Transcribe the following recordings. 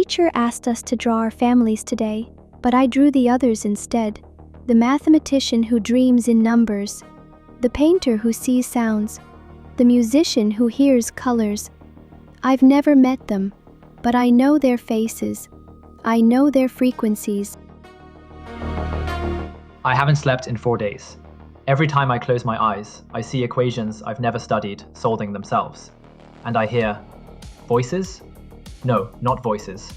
teacher asked us to draw our families today, but I drew the others instead. The mathematician who dreams in numbers, the painter who sees sounds, the musician who hears colors. I've never met them, but I know their faces. I know their frequencies. I haven't slept in 4 days. Every time I close my eyes, I see equations I've never studied solving themselves. And I hear voices? No, not voices.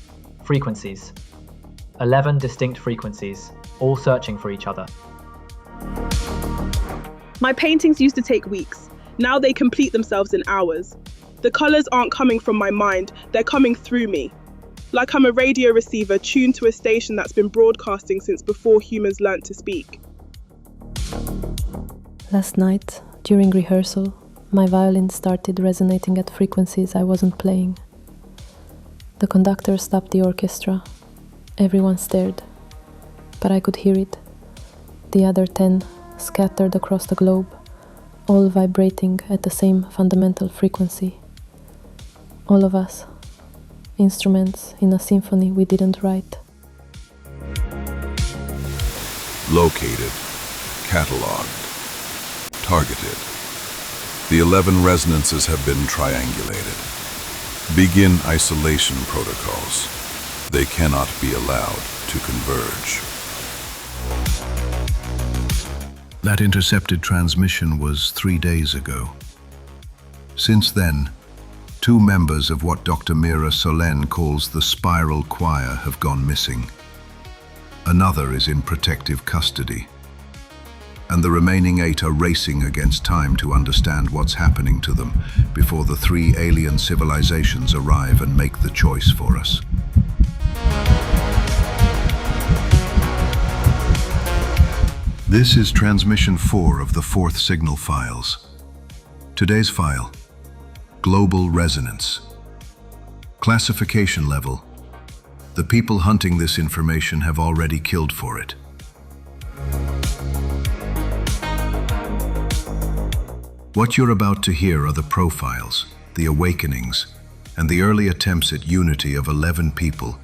Frequencies. 11 distinct frequencies, all searching for each other. My paintings used to take weeks. Now they complete themselves in hours. The colors aren't coming from my mind, they're coming through me. Like I'm a radio receiver tuned to a station that's been broadcasting since before humans learnt to speak. Last night, during rehearsal, my violin started resonating at frequencies I wasn't playing. The conductor stopped the orchestra. Everyone stared, but I could hear it. The other 10 scattered across the globe, all vibrating at the same fundamental frequency. All of us, instruments in a symphony we didn't write. Located, cataloged, targeted. The 11 resonances have been triangulated. Begin isolation protocols. They cannot be allowed to converge. That intercepted transmission was 3 days ago. Since then, 2 members of what Dr. Mira Solen calls the spiral choir have gone missing. Another is in protective custody. And the remaining 8 are racing against time to understand what's happening to them before the 3 alien civilizations arrive and make the choice for us. This is transmission 4 of the 4th signal files. Today's file: Global Resonance. Classification level: the people hunting this information have already killed for it. What you're about to hear are the profiles, the awakenings, and the early attempts at unity of 11 people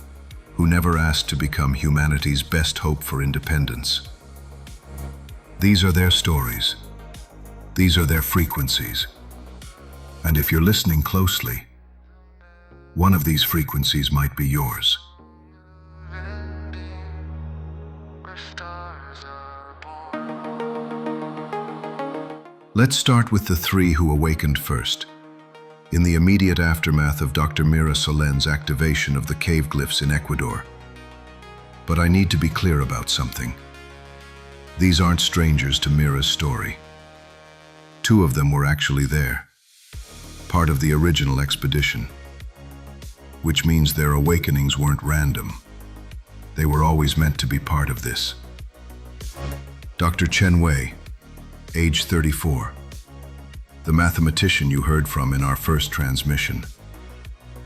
who never asked to become humanity's best hope for independence. These are their stories. These are their frequencies. And if you're listening closely, one of these frequencies might be yours. Let's start with the 3 who awakened first, in the immediate aftermath of Dr. Mira Solen's activation of the cave glyphs in Ecuador. But I need to be clear about something. These aren't strangers to Mira's story. 2 of them were actually there, part of the original expedition, which means their awakenings weren't random. They were always meant to be part of this. Dr. Chen Wei, age 34, the mathematician you heard from in our first transmission,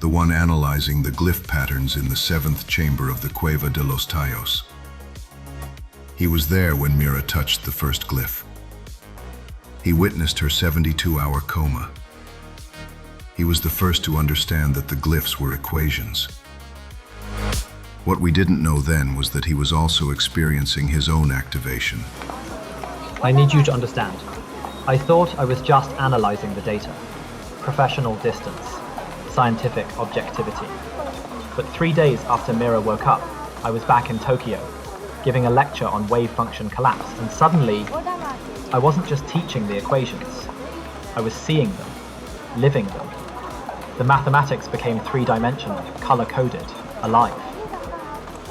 the one analyzing the glyph patterns in the 7th chamber of the Cueva de los Tallos. He was there when Mira touched the first glyph. He witnessed her 72-hour coma. He was the first to understand that the glyphs were equations. What we didn't know then was that he was also experiencing his own activation. I need you to understand. I thought I was just analyzing the data. Professional distance. Scientific objectivity. But 3 days after Mira woke up, I was back in Tokyo, giving a lecture on wave function collapse, and suddenly, I wasn't just teaching the equations. I was seeing them, living them. The mathematics became 3-dimensional, color-coded, alive.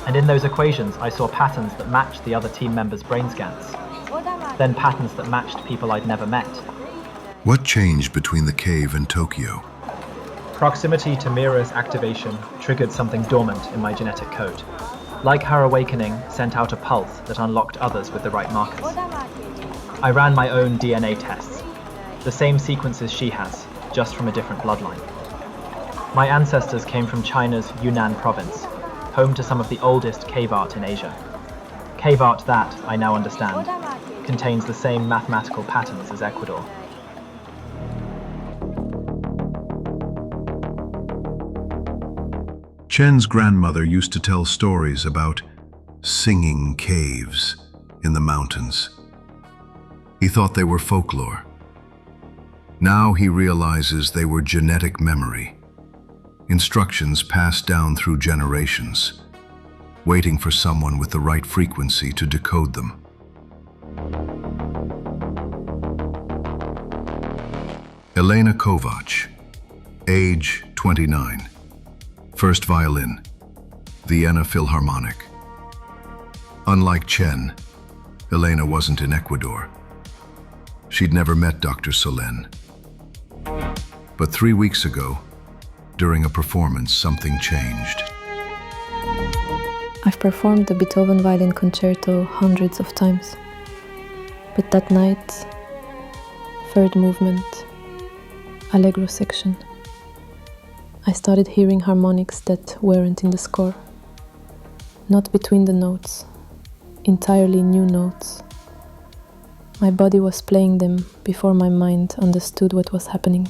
And in those equations, I saw patterns that matched the other team members' brain scans. Then patterns that matched people I'd never met. What changed between the cave and Tokyo? Proximity to Mira's activation triggered something dormant in my genetic code. Like her awakening sent out a pulse that unlocked others with the right markers. I ran my own DNA tests, the same sequences she has, just from a different bloodline. My ancestors came from China's Yunnan province, home to some of the oldest cave art in Asia. Cave art that, I now understand, contains the same mathematical patterns as Ecuador. Chen's grandmother used to tell stories about singing caves in the mountains. He thought they were folklore. Now he realizes they were genetic memory, instructions passed down through generations, waiting for someone with the right frequency to decode them. Elena Kovac, age 29, first violin, Vienna Philharmonic. Unlike Chen, Elena wasn't in Ecuador. She'd never met Dr. Solène. But 3 weeks ago, during a performance, something changed. I've performed the Beethoven Violin Concerto hundreds of times. But that night, third movement, Allegro section, I started hearing harmonics that weren't in the score. Not between the notes, entirely new notes. My body was playing them before my mind understood what was happening.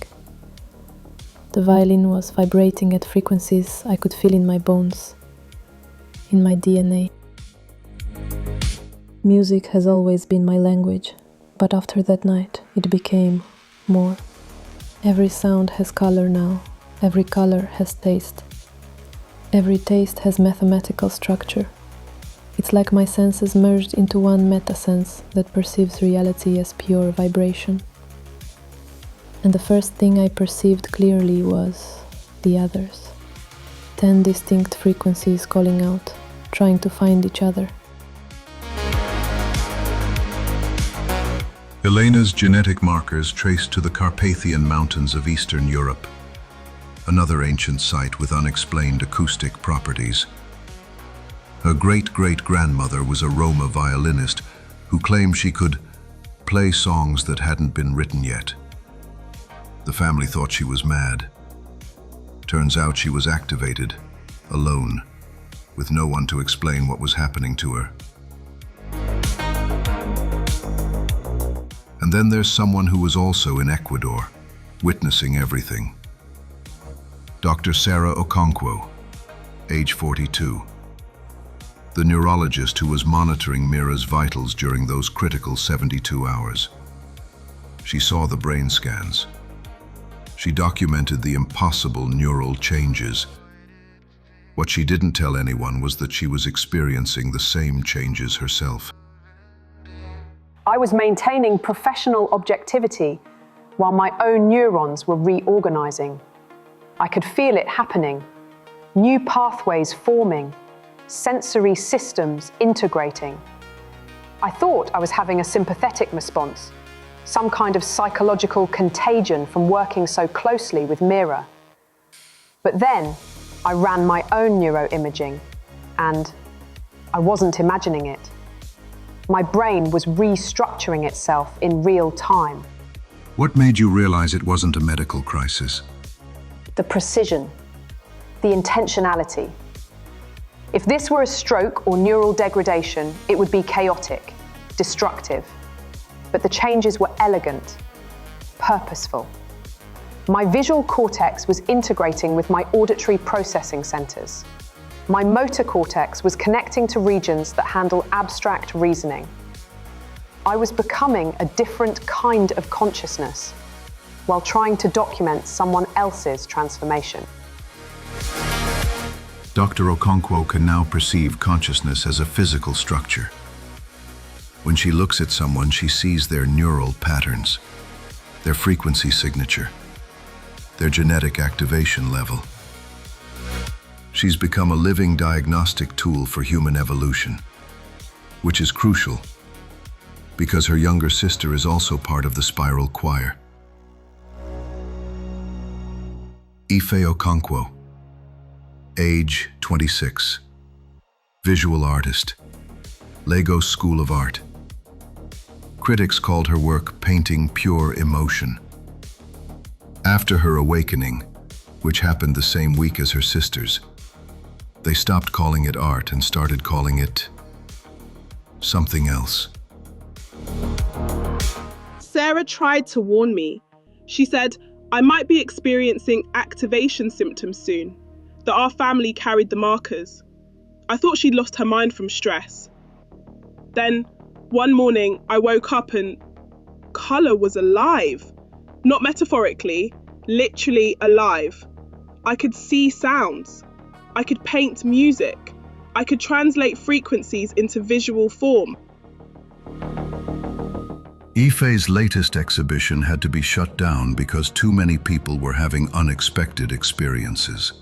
The violin was vibrating at frequencies I could feel in my bones, in my DNA. Music has always been my language, but after that night it became more. Every sound has color now, every color has taste. Every taste has mathematical structure. It's like my senses merged into one meta-sense that perceives reality as pure vibration. And the first thing I perceived clearly was the others. 10 distinct frequencies calling out, trying to find each other. Elena's genetic markers traced to the Carpathian Mountains of Eastern Europe, another ancient site with unexplained acoustic properties. Her great-great-grandmother was a Roma violinist who claimed she could play songs that hadn't been written yet. The family thought she was mad. Turns out she was activated, alone, with no one to explain what was happening to her. And then there's someone who was also in Ecuador, witnessing everything. Dr. Sarah Okonkwo, age 42. The neurologist who was monitoring Mira's vitals during those critical 72 hours. She saw the brain scans. She documented the impossible neural changes. What she didn't tell anyone was that she was experiencing the same changes herself. I was maintaining professional objectivity while my own neurons were reorganizing. I could feel it happening, new pathways forming, sensory systems integrating. I thought I was having a sympathetic response, some kind of psychological contagion from working so closely with Mira. But then I ran my own neuroimaging, and I wasn't imagining it. My brain was restructuring itself in real time. What made you realize it wasn't a medical crisis? The precision, the intentionality. If this were a stroke or neural degradation, it would be chaotic, destructive. But the changes were elegant, purposeful. My visual cortex was integrating with my auditory processing centers. My motor cortex was connecting to regions that handle abstract reasoning. I was becoming a different kind of consciousness while trying to document someone else's transformation. Dr. Okonkwo can now perceive consciousness as a physical structure. When she looks at someone, she sees their neural patterns, their frequency signature, their genetic activation level. She's become a living diagnostic tool for human evolution, which is crucial because her younger sister is also part of the spiral choir. Ife Okonkwo, age 26, visual artist, Lagos School of Art. Critics called her work painting pure emotion. After her awakening, which happened the same week as her sister's, they stopped calling it art and started calling it something else. Sarah tried to warn me. She said, I might be experiencing activation symptoms soon. that our family carried the markers. I thought she'd lost her mind from stress. Then, one morning, I woke up and colour was alive. Not metaphorically, literally alive. I could see sounds. I could paint music. I could translate frequencies into visual form. Ife's latest exhibition had to be shut down because too many people were having unexpected experiences.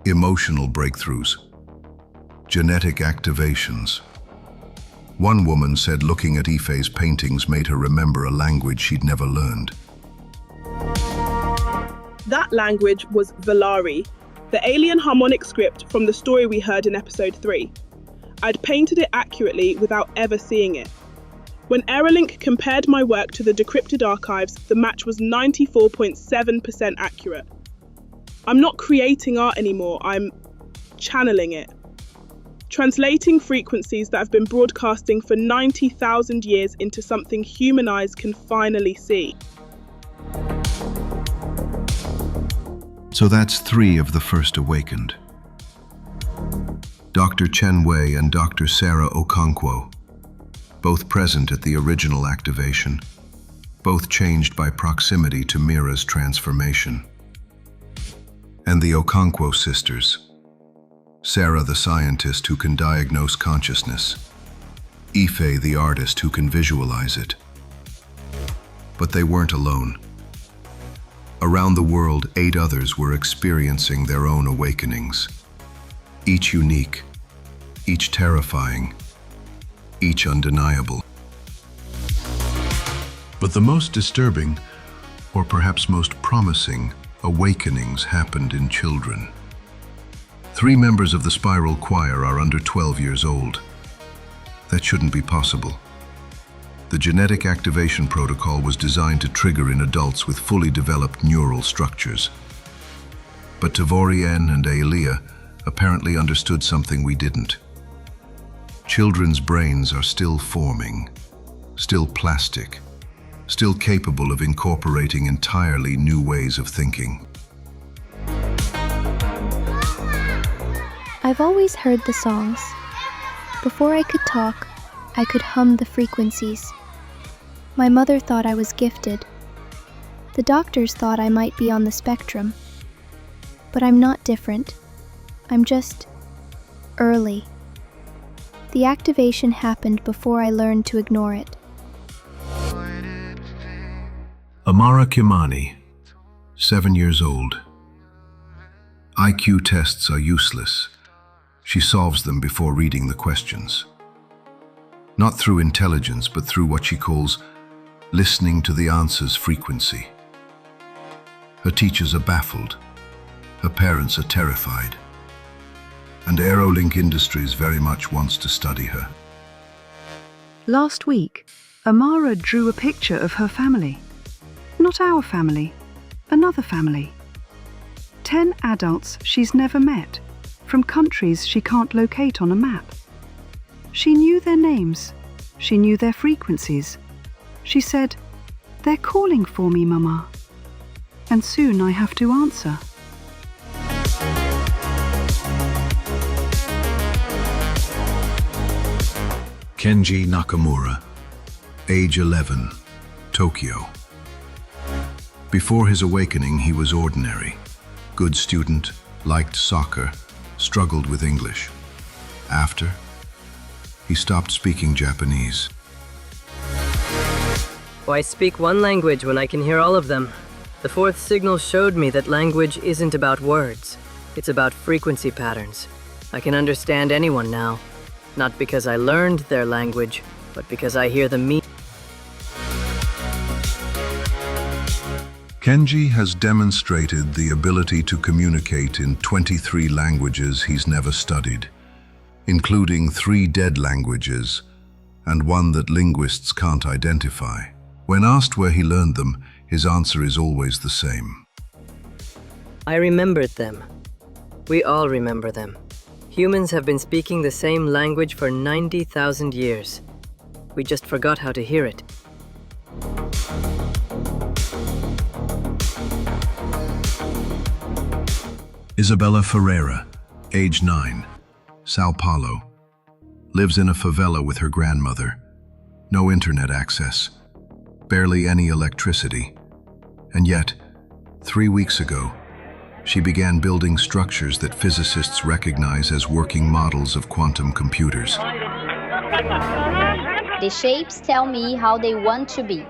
Emotional breakthroughs. Genetic activations. One woman said looking at Ife's paintings made her remember a language she'd never learned. That language was Valari, the alien harmonic script from the story we heard in episode 3. I'd painted it accurately without ever seeing it. When Aerolink compared my work to the decrypted archives, the match was 94.7% accurate. I'm not creating art anymore, I'm channeling it. Translating frequencies that have been broadcasting for 90,000 years into something human eyes can finally see. So that's 3 of the first awakened. Dr. Chen Wei and Dr. Sarah Okonkwo, both present at the original activation, both changed by proximity to Mira's transformation. And the Okonkwo sisters, Sarah the scientist who can diagnose consciousness, Ife the artist who can visualize it. But they weren't alone. Around the world, 8 others were experiencing their own awakenings, each unique, each terrifying, each undeniable. But the most disturbing, or perhaps most promising, awakenings happened in children. 3 members of the Spiral Choir are under 12 years old. That shouldn't be possible. The genetic activation protocol was designed to trigger in adults with fully developed neural structures. But Tavorien and Aelia apparently understood something we didn't. Children's brains are still forming, still plastic, still capable of incorporating entirely new ways of thinking. I've always heard the songs. Before I could talk, I could hum the frequencies. My mother thought I was gifted. The doctors thought I might be on the spectrum. But I'm not different. I'm just early. The activation happened before I learned to ignore it. Amara Kimani, 7 years old. IQ tests are useless. She solves them before reading the questions. Not through intelligence, but through what she calls listening to the answer's frequency. Her teachers are baffled. Her parents are terrified. And Aerolink Industries very much wants to study her. Last week, Amara drew a picture of her family. Not our family, another family. 10 adults she's never met, from countries she can't locate on a map. She knew their names. She knew their frequencies. She said, "They're calling for me, Mama." And soon I have to answer. Kenji Nakamura, age 11, Tokyo. Before his awakening, he was ordinary. Good student, liked soccer, struggled with English. After, he stopped speaking Japanese. Why speak one language when I can hear all of them? The 4th signal showed me that language isn't about words. It's about frequency patterns. I can understand anyone now. Not because I learned their language, but because I hear them mean. Kenji has demonstrated the ability to communicate in 23 languages he's never studied, including 3 dead languages and one that linguists can't identify. When asked where he learned them, his answer is always the same. I remembered them. We all remember them. Humans have been speaking the same language for 90,000 years. We just forgot how to hear it. Isabella Ferreira, age 9, Sao Paulo, lives in a favela with her grandmother. No internet access, barely any electricity. And yet, 3 weeks ago, she began building structures that physicists recognize as working models of quantum computers. The shapes tell me how they want to be.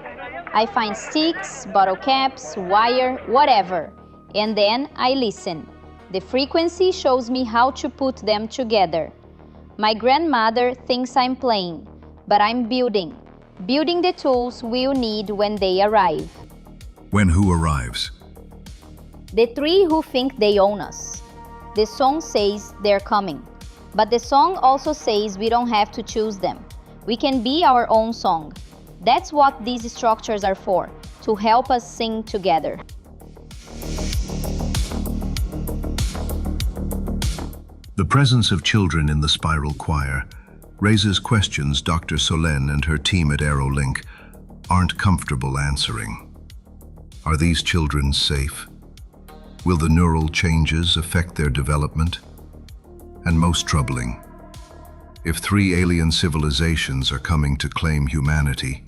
I find sticks, bottle caps, wire, whatever, and then I listen. The frequency shows me how to put them together. My grandmother thinks I'm playing, but I'm building the tools we'll need when they arrive. When who arrives? The three who think they own us. The song says they're coming, but the song also says we don't have to choose them. We can be our own song. That's what these structures are for, to help us sing together. The presence of children in the spiral choir raises questions Dr. Solène and her team at AeroLink aren't comfortable answering. Are these children safe? Will the neural changes affect their development? And most troubling, if 3 alien civilizations are coming to claim humanity,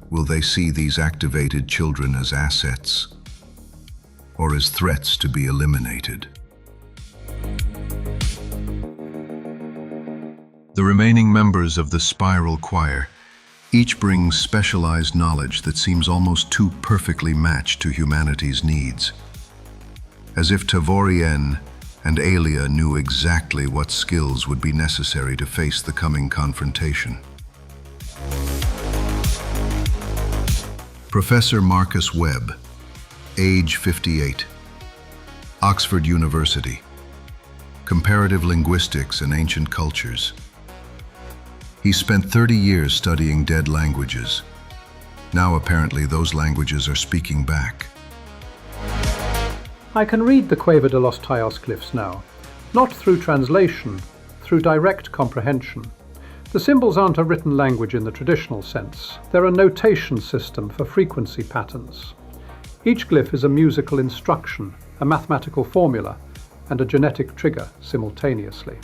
will they see these activated children as assets or as threats to be eliminated? The remaining members of the Spiral Choir each brings specialized knowledge that seems almost too perfectly matched to humanity's needs. As if Tavorien and Alia knew exactly what skills would be necessary to face the coming confrontation. Professor Marcus Webb, age 58, Oxford University, Comparative Linguistics and Ancient Cultures. He spent 30 years studying dead languages. Now apparently those languages are speaking back. I can read the Cueva de los Tayos glyphs now, not through translation, through direct comprehension. The symbols aren't a written language in the traditional sense. They're a notation system for frequency patterns. Each glyph is a musical instruction, a mathematical formula, and a genetic trigger simultaneously.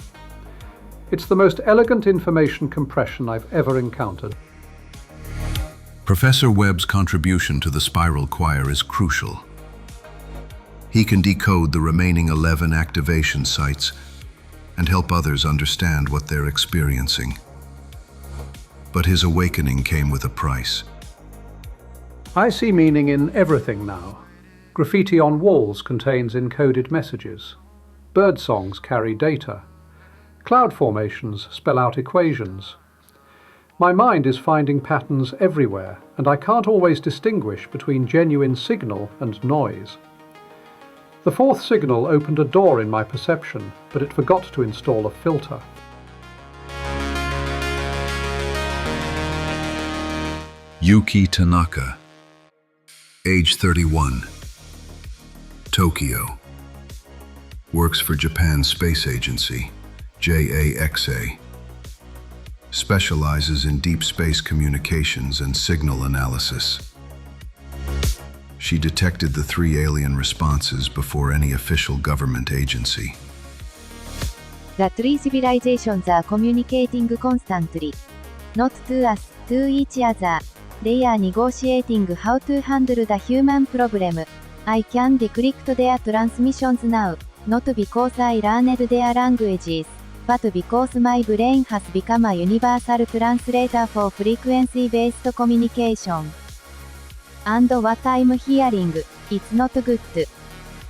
It's the most elegant information compression I've ever encountered. Professor Webb's contribution to the Spiral Choir is crucial. He can decode the remaining 11 activation sites and help others understand what they're experiencing. But his awakening came with a price. I see meaning in everything now. Graffiti on walls contains encoded messages. Bird songs carry data. Cloud formations spell out equations. My mind is finding patterns everywhere, and I can't always distinguish between genuine signal and noise. The fourth signal opened a door in my perception, but it forgot to install a filter. Yuki Tanaka, age 31, Tokyo, works for Japan's space agency, JAXA, specializes in deep space communications and signal analysis. She detected the 3 alien responses before any official government agency. The 3 civilizations are communicating constantly. Not to us, to each other. They are negotiating how to handle the human problem. I can decrypt their transmissions now, not because I learned their languages, but because my brain has become a universal translator for frequency-based communication. And what I'm hearing, it's not good.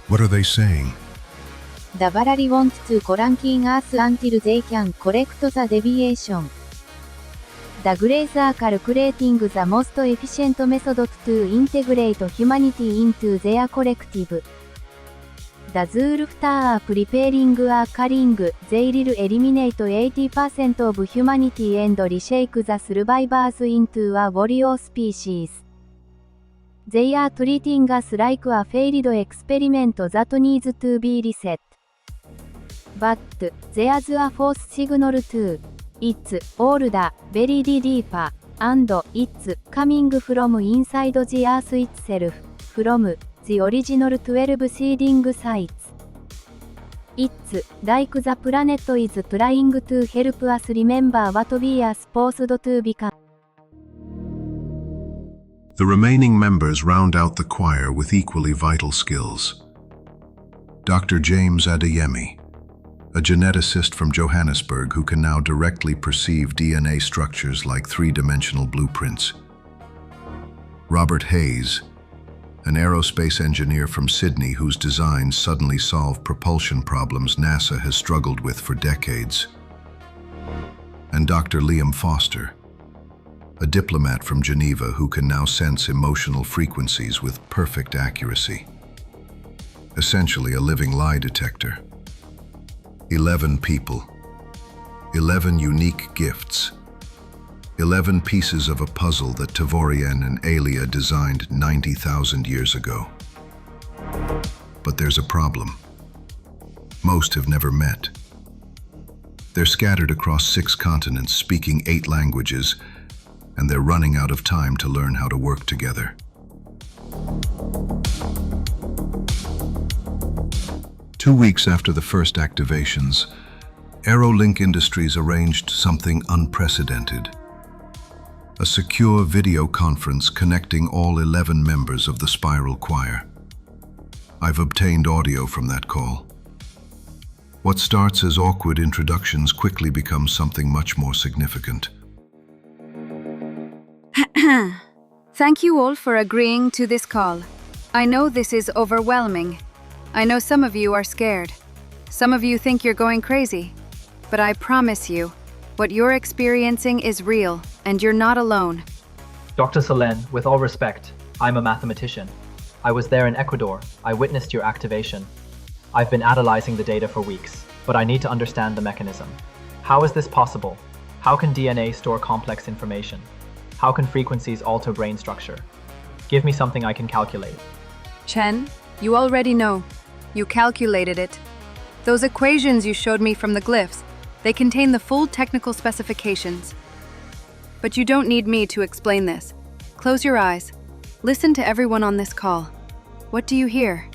What are they saying? The Valari want to quarantine Earth until they can correct the deviation. The Greys are calculating the most efficient method to integrate humanity into their collective. The Zuurh'Thaa are preparing a culling. They will eliminate 80% of humanity and reshape the survivors into a warrior species. They are treating us like a failed experiment that needs to be reset. But there's a fourth signal too. It's older, very deeper, and it's coming from inside the Earth itself, from the original 12 seeding sites. It's like the planet is trying to help us remember what we are supposed to become. The remaining members round out the choir with equally vital skills. Dr. James Adeyemi, a geneticist from Johannesburg who can now directly perceive DNA structures like three-dimensional blueprints. Robert Hayes, an aerospace engineer from Sydney whose designs suddenly solve propulsion problems NASA has struggled with for decades. And Dr. Liam Foster, a diplomat from Geneva who can now sense emotional frequencies with perfect accuracy. Essentially a living lie detector. 11 people, 11 unique gifts, 11 pieces of a puzzle that Tavorian and Alia designed 90,000 years ago. But there's a problem. Most have never met. They're scattered across 6 continents, speaking 8 languages, and they're running out of time to learn how to work together. Two weeks after the first activations, AeroLink Industries arranged something unprecedented. A secure video conference connecting all 11 members of the Spiral Choir. I've obtained audio from that call. What starts as awkward introductions quickly becomes something much more significant. Thank you all for agreeing to this call. I know this is overwhelming. I know some of you are scared. Some of you think you're going crazy. But I promise you, what you're experiencing is real, and you're not alone. Dr. Solène, with all respect, I'm a mathematician. I was there in Ecuador. I witnessed your activation. I've been analyzing the data for weeks, but I need to understand the mechanism. How is this possible? How can DNA store complex information? How can frequencies alter brain structure? Give me something I can calculate. Chen, you already know. You calculated it. Those equations you showed me from the glyphs, they contain the full technical specifications. But you don't need me to explain this. Close your eyes. Listen to everyone on this call. What do you hear?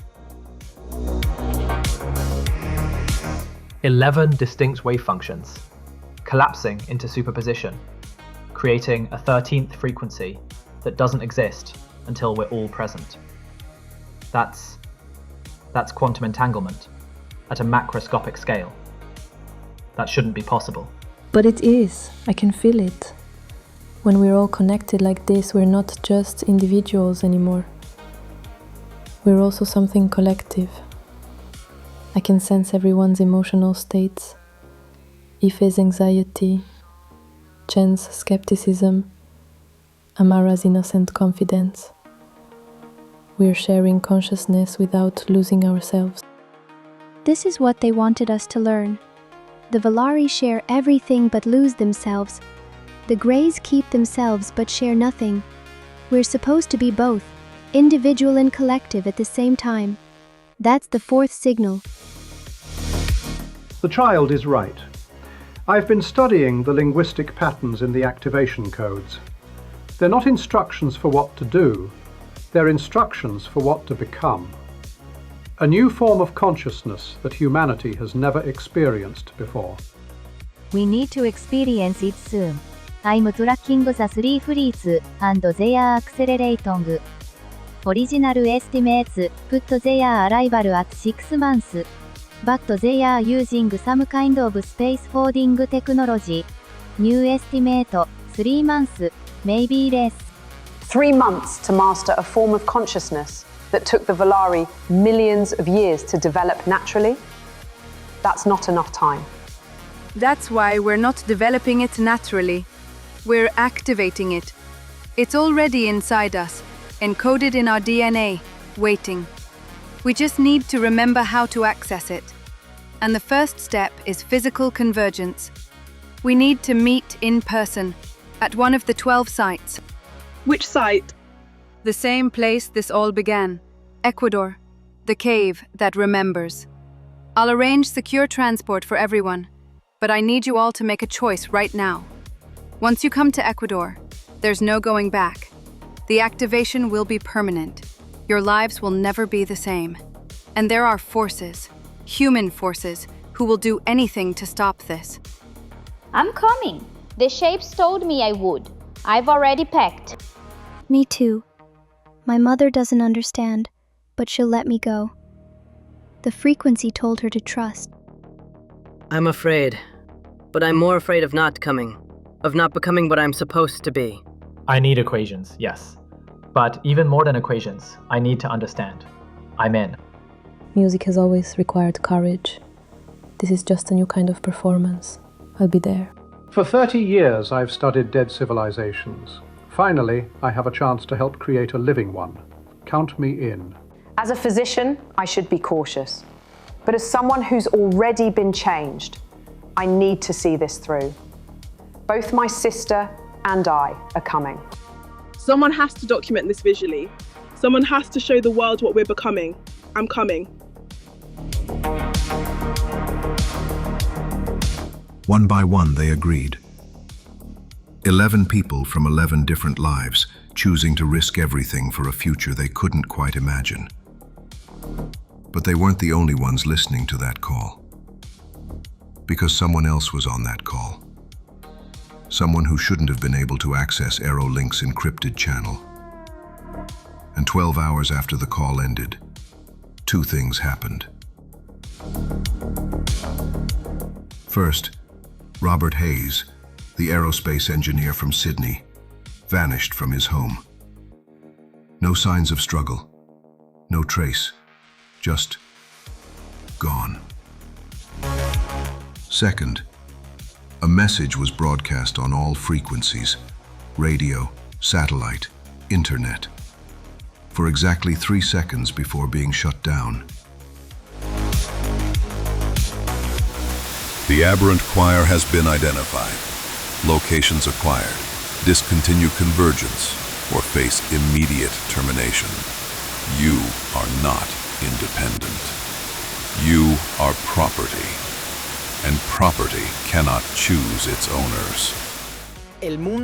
11 distinct wave functions, collapsing into superposition, creating a 13th frequency that doesn't exist until we're all present. That's quantum entanglement at a macroscopic scale. That shouldn't be possible. But it is. I can feel it. When we're all connected like this, we're not just individuals anymore. We're also something collective. I can sense everyone's emotional states. Ife's anxiety, Chen's skepticism, Amara's innocent confidence. We're sharing consciousness without losing ourselves. This is what they wanted us to learn. The Valari share everything but lose themselves. The Greys keep themselves but share nothing. We're supposed to be both, individual and collective at the same time. That's the 4th signal. The child is right. I've been studying the linguistic patterns in the activation codes. They're not instructions for what to do, they're instructions for what to become. A new form of consciousness that humanity has never experienced before. We need to experience it soon. I'm tracking the 3 fleets, and they are accelerating. Original estimates put their arrival at 6 months. But they are using some kind of space folding technology. New estimate, 3 months, maybe less. 3 months to master a form of consciousness that took the Valari millions of years to develop naturally? That's not enough time. That's why we're not developing it naturally. We're activating it. It's already inside us, encoded in our DNA, waiting. We just need to remember how to access it. And the first step is physical convergence. We need to meet in person, at one of the 12 sites. Which site? The same place this all began, Ecuador, the cave that remembers. I'll arrange secure transport for everyone, but I need you all to make a choice right now. Once you come to Ecuador, there's no going back. The activation will be permanent. Your lives will never be the same. And there are forces, human forces, who will do anything to stop this. I'm coming. The shapes told me I would. I've already packed. Me too. My mother doesn't understand, but she'll let me go. The frequency told her to trust. I'm afraid. But I'm more afraid of not coming. Of not becoming what I'm supposed to be. I need equations, yes. But even more than equations, I need to understand. I'm in. Music has always required courage. This is just a new kind of performance. I'll be there. For 30 years, I've studied dead civilizations. Finally, I have a chance to help create a living one. Count me in. As a physician, I should be cautious. But as someone who's already been changed, I need to see this through. Both my sister and I are coming. Someone has to document this visually. Someone has to show the world what we're becoming. I'm coming. One by one, they agreed. 11 people from 11 different lives, choosing to risk everything for a future they couldn't quite imagine. But they weren't the only ones listening to that call. Because someone else was on that call. Someone who shouldn't have been able to access AeroLink's encrypted channel. And 12 hours after the call ended, two things happened. First, Robert Hayes, the aerospace engineer from Sydney, vanished from his home. No signs of struggle, no trace, just gone. Second, a message was broadcast on all frequencies, radio, satellite, internet, for exactly 3 seconds before being shut down. The aberrant choir has been identified. Locations acquired. Discontinue convergence or face immediate termination. You are not independent. You are property, and property cannot choose its owners.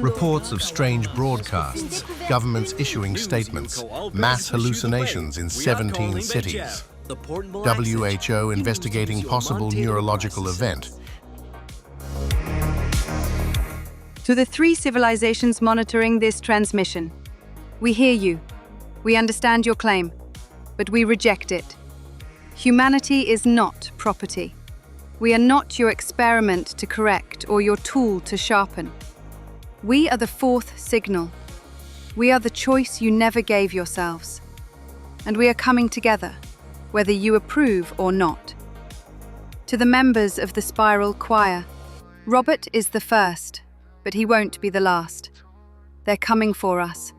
Reports of strange broadcasts, governments issuing statements, mass hallucinations in 17 cities. WHO investigating possible neurological event. To the 3 civilizations monitoring this transmission, we hear you. We understand your claim, but we reject it. Humanity is not property. We are not your experiment to correct or your tool to sharpen. We are the 4th signal. We are the choice you never gave yourselves. And we are coming together, whether you approve or not. To the members of the Spiral Choir, Robert is the first, but he won't be the last. They're coming for us,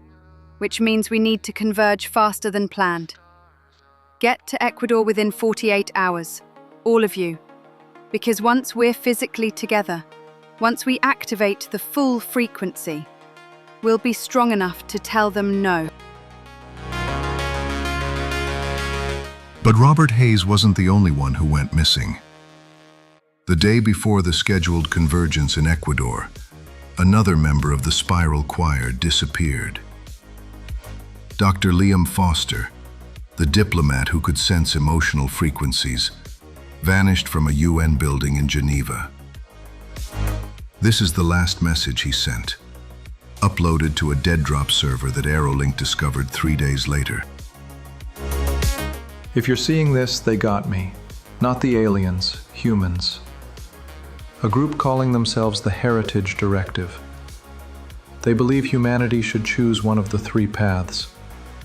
which means we need to converge faster than planned. Get to Ecuador within 48 hours, all of you, because once we're physically together, once we activate the full frequency, we'll be strong enough to tell them no. But Robert Hayes wasn't the only one who went missing. The day before the scheduled convergence in Ecuador, another member of the Spiral Choir disappeared. Dr. Liam Foster, the diplomat who could sense emotional frequencies, vanished from a UN building in Geneva. This is the last message he sent, uploaded to a dead drop server that AeroLink discovered 3 days later. If you're seeing this, they got me. Not the aliens, humans. A group calling themselves the Heritage Directive. They believe humanity should choose one of the 3 paths,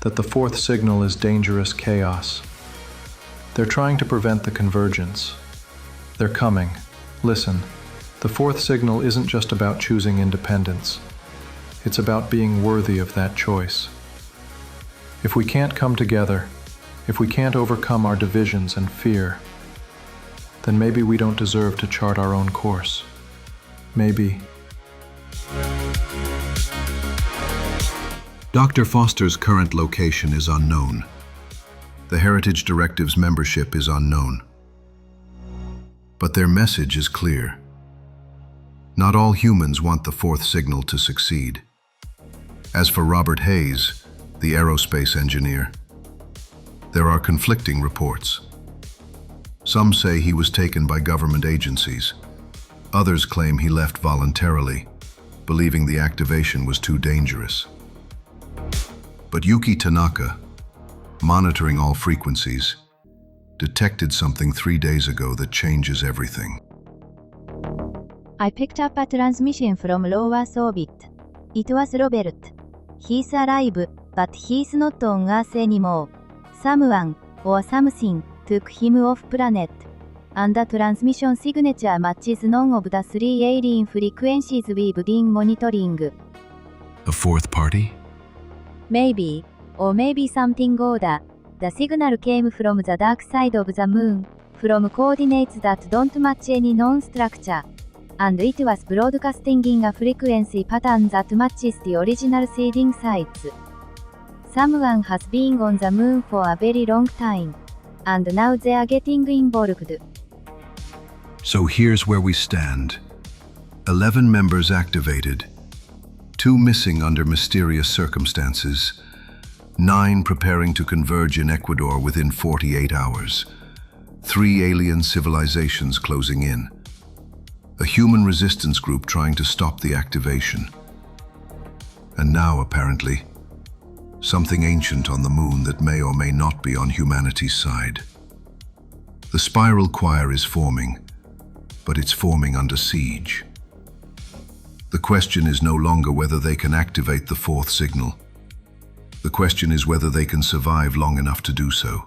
that the 4th signal is dangerous chaos. They're trying to prevent the convergence. They're coming. Listen, the 4th signal isn't just about choosing independence. It's about being worthy of that choice. If we can't come together, if we can't overcome our divisions and fear, then maybe we don't deserve to chart our own course. Maybe. Dr. Foster's current location is unknown. The Heritage Directive's membership is unknown. But their message is clear. Not all humans want the 4th signal to succeed. As for Robert Hayes, the aerospace engineer, there are conflicting reports. Some say he was taken by government agencies. Others claim he left voluntarily, believing the activation was too dangerous. But Yuki Tanaka, monitoring all frequencies, detected something 3 days ago that changes everything. I picked up a transmission from low Earth orbit. It was Robert. He's alive, but he's not on Earth anymore. Someone, or something, took him off planet. And the transmission signature matches none of the 3 alien frequencies we've been monitoring. A fourth party? Maybe, or maybe something older. The signal came from the dark side of the moon, from coordinates that don't match any known structure. And it was broadcasting in a frequency pattern that matches the original seeding sites. Someone has been on the moon for a very long time. And now they are getting involved. So here's where we stand. 11 members activated, 2 missing under mysterious circumstances, 9 preparing to converge in Ecuador within 48 hours, 3 alien civilizations closing in, a human resistance group trying to stop the activation, and now, apparently, something ancient on the moon that may or may not be on humanity's side. The spiral choir is forming, but it's forming under siege. The question is no longer whether they can activate the fourth signal. The question is whether they can survive long enough to do so.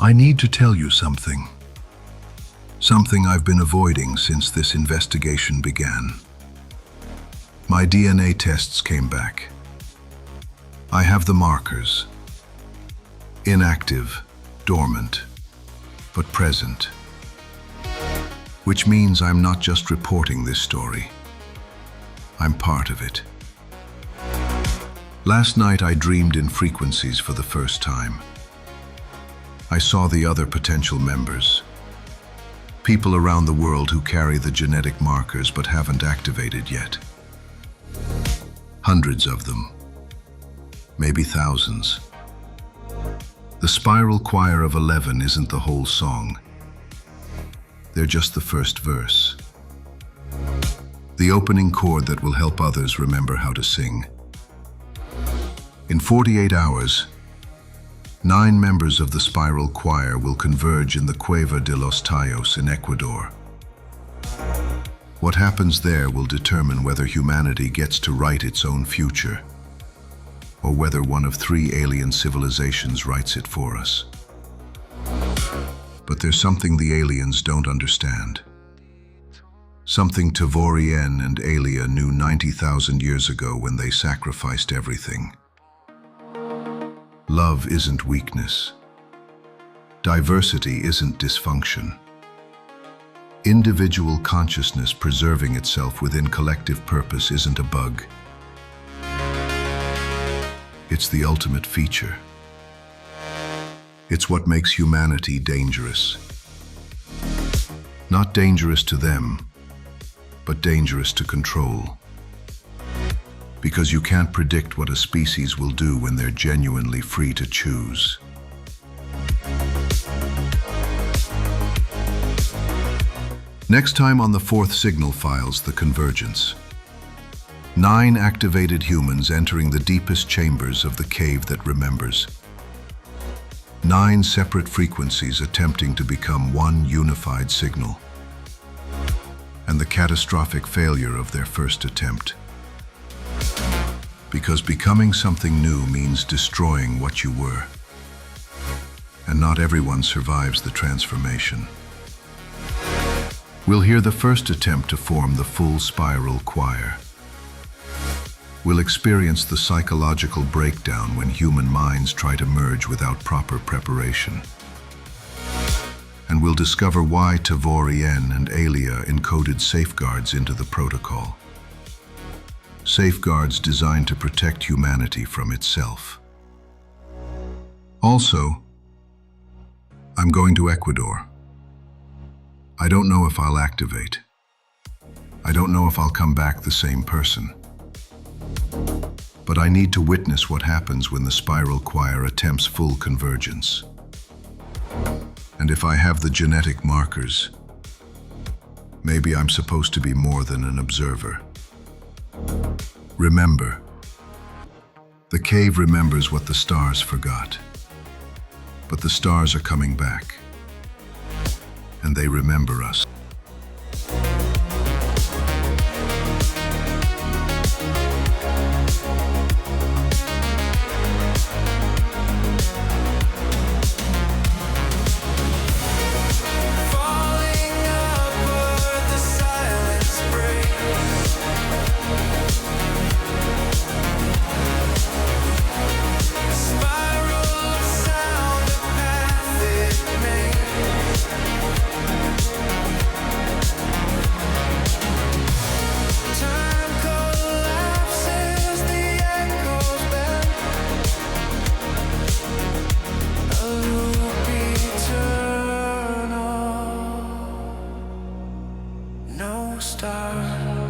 I need to tell you something. Something I've been avoiding since this investigation began. My DNA tests came back. I have the markers. Inactive, dormant, but present. Which means I'm not just reporting this story. I'm part of it. Last night I dreamed in frequencies for the first time. I saw the other potential members. People around the world who carry the genetic markers but haven't activated yet. Hundreds of them. Maybe thousands. The spiral choir of 11 isn't the whole song. They're just the first verse. The opening chord that will help others remember how to sing. In 48 hours, 9 members of the spiral choir will converge in the Cueva de los Tallos in Ecuador. What happens there will determine whether humanity gets to write its own future, or whether one of 3 alien civilizations writes it for us. But there's something the aliens don't understand. Something Tavorien and Alia knew 90,000 years ago when they sacrificed everything. Love isn't weakness. Diversity isn't dysfunction. Individual consciousness preserving itself within collective purpose isn't a bug. It's the ultimate feature. It's what makes humanity dangerous. Not dangerous to them, but dangerous to control. Because you can't predict what a species will do when they're genuinely free to choose. Next time on the fourth signal files, the convergence. 9 activated humans entering the deepest chambers of the cave that remembers. 9 separate frequencies attempting to become one unified signal. And the catastrophic failure of their first attempt. Because becoming something new means destroying what you were. And not everyone survives the transformation. We'll hear the first attempt to form the full spiral choir. We'll experience the psychological breakdown when human minds try to merge without proper preparation. And we'll discover why Tavorien and Alia encoded safeguards into the protocol. Safeguards designed to protect humanity from itself. Also, I'm going to Ecuador. I don't know if I'll activate. I don't know if I'll come back the same person. But I need to witness what happens when the spiral choir attempts full convergence. And if I have the genetic markers, maybe I'm supposed to be more than an observer. Remember. The cave remembers what the stars forgot. But the stars are coming back. And they remember us. No star.